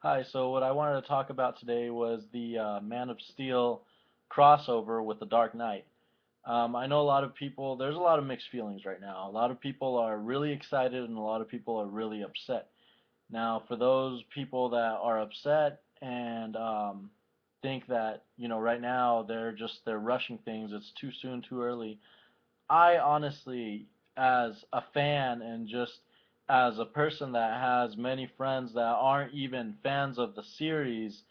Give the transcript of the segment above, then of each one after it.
Hi, so what I wanted to talk about today was the Man of Steel crossover with the Dark Knight. I know a lot of people, there's a lot of mixed feelings right now. A lot of people are really excited and a lot of people are really upset. Now, for those people that are upset and think that, right now they're rushing things, it's too soon, too early. I honestly, as a fan and just as a person that has many friends that aren't even fans of the series,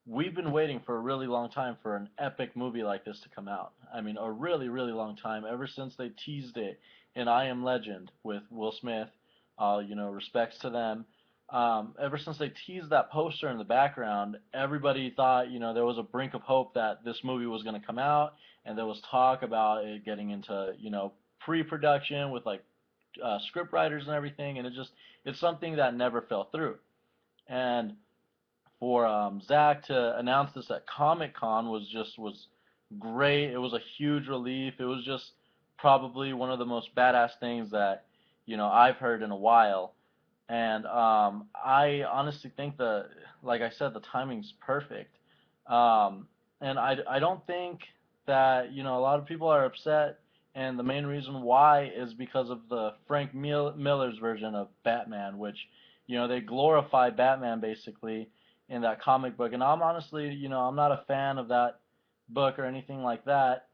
we've been waiting for a really long time for an epic movie like this to come out. I mean, a really, really long time, ever since they teased it in I Am Legend with Will Smith. Respects to them. Ever since they teased that poster in the background, everybody thought, there was a brink of hope that this movie was going to come out, and there was talk about it getting into, pre-production with like script writers and everything, and it's something that never fell through. And for Zach to announce this at Comic Con was great. It was a huge relief. It was just probably one of the most badass things that I've heard in a while. And I honestly think like I said, the timing's perfect. And I don't think that a lot of people are upset, and the main reason why is because of the Miller's version of Batman, which they glorify Batman basically in that comic book. And I'm honestly, I'm not a fan of that book or anything like that,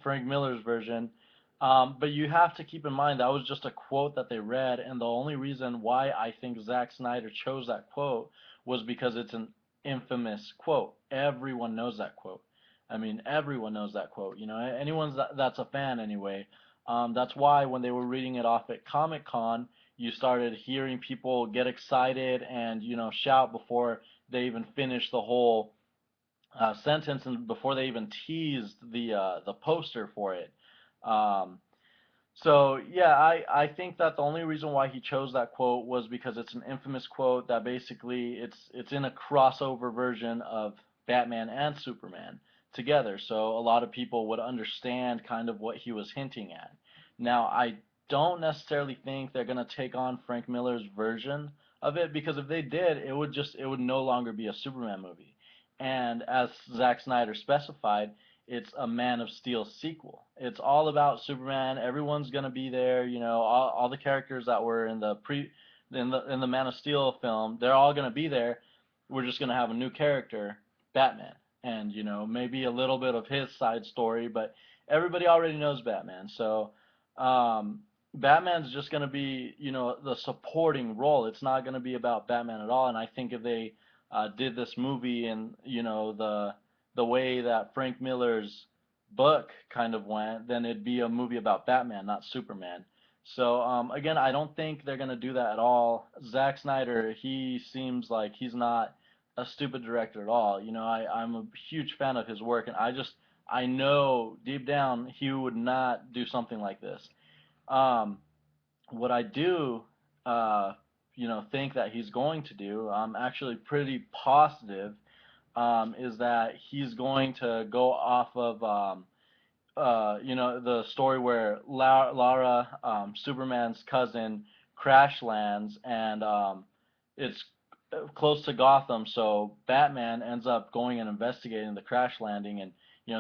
Frank Miller's version. But you have to keep in mind that was just a quote that they read, and the only reason why I think Zack Snyder chose that quote was because it's an infamous quote. Everyone knows that quote. I mean, everyone knows that quote. Anyone that's a fan anyway. That's why when they were reading it off at Comic Con, you started hearing people get excited and shout before they even finished the whole sentence and before they even teased the poster for it. Um, so yeah, I think that the only reason why he chose that quote was because it's an infamous quote that basically it's in a crossover version of Batman and Superman together. So a lot of people would understand kind of what he was hinting at. Now, I don't necessarily think they're gonna take on Frank Miller's version of it, because if they did, it would no longer be a Superman movie. And as Zack Snyder specified, it's a Man of Steel sequel. It's all about Superman. Everyone's gonna be there. All the characters that were in the Man of Steel film, they're all gonna be there. We're just gonna have a new character, Batman, and maybe a little bit of his side story, but everybody already knows Batman. So Batman's just gonna be the supporting role. It's not gonna be about Batman at all. And I think if they did this movie and the way that Frank Miller's book kind of went, then it'd be a movie about Batman, not Superman. So again, I don't think they're gonna do that at all. Zack Snyder, he seems like he's not a stupid director at all. I'm a huge fan of his work, and I know deep down he would not do something like this. Um, what I do, uh, think that he's going to do, I'm actually pretty positive, is that he's going to go off of, the story where Lara, Superman's cousin, crash lands, and it's close to Gotham, so Batman ends up going and investigating the crash landing, and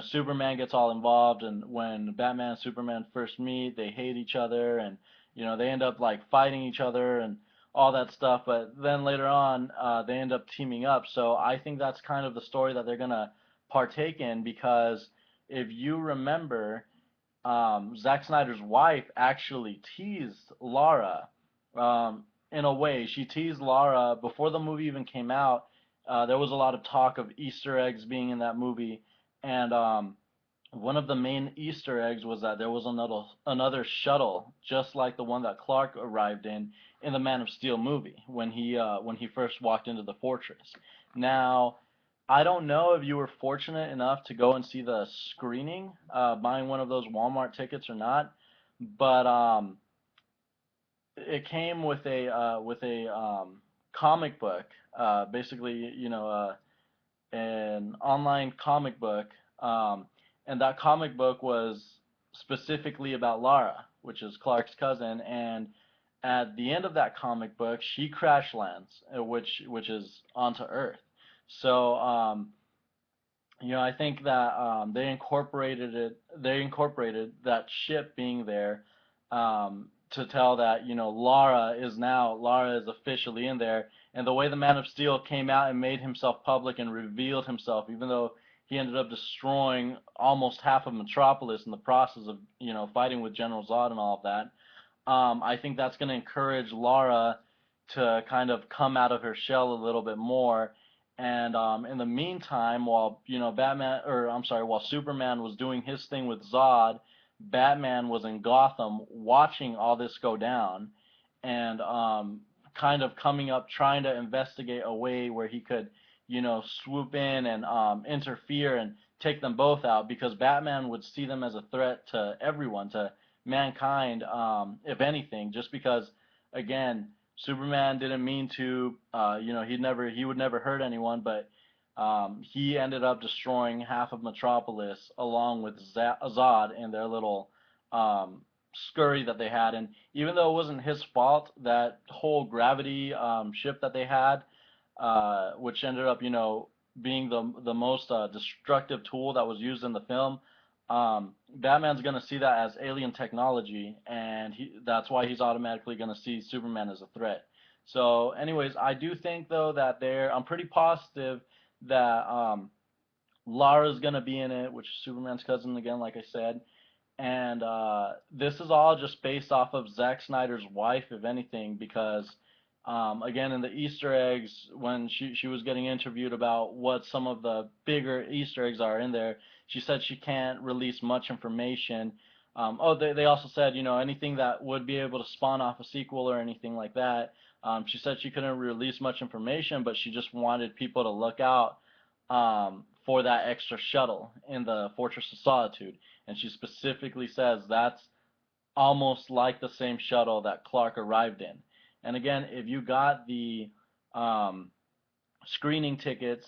Superman gets all involved, and when Batman and Superman first meet, they hate each other, and they end up like fighting each other and all that stuff, but then later on, they end up teaming up. So I think that's kind of the story that they're gonna partake in, because if you remember, Zack Snyder's wife actually teased Lara. In a way, she teased Lara before the movie even came out. There was a lot of talk of Easter eggs being in that movie, and one of the main Easter eggs was that there was another shuttle, just like the one that Clark arrived in the Man of Steel movie when he first walked into the fortress. Now, I don't know if you were fortunate enough to go and see the screening, buying one of those Walmart tickets or not, but it came with a comic book, basically, an online comic book, and that comic book was specifically about Lara, which is Clark's cousin, and at the end of that comic book, she crash lands, which is onto Earth. So I think that they incorporated it. They incorporated that ship being there to tell that Lara is officially in there, and the way the Man of Steel came out and made himself public and revealed himself, even though he ended up destroying almost half of Metropolis in the process of fighting with General Zod and all of that. I think that's going to encourage Lara to kind of come out of her shell a little bit more. And in the meantime, while while Superman was doing his thing with Zod, Batman was in Gotham watching all this go down, and kind of coming up trying to investigate a way where he could, swoop in and interfere and take them both out because Batman would see them as a threat to everyone, to mankind, if anything, just because, again, Superman didn't mean to, he would never hurt anyone, but he ended up destroying half of Metropolis along with Zod and their little scurry that they had. And even though it wasn't his fault, that whole gravity ship that they had, which ended up, being the most destructive tool that was used in the film. Batman's gonna see that as alien technology, and that's why he's automatically gonna see Superman as a threat. So, anyways, I do think though that I'm pretty positive that Lara's gonna be in it, which is Superman's cousin again, like I said. And this is all just based off of Zack Snyder's wife, if anything, because again, in the Easter eggs, when she was getting interviewed about what some of the bigger Easter eggs are in there, she said she can't release much information. They also said, anything that would be able to spawn off a sequel or anything like that. She said she couldn't release much information, but she just wanted people to look out for that extra shuttle in the Fortress of Solitude. And she specifically says that's almost like the same shuttle that Clark arrived in. And again, if you got the screening tickets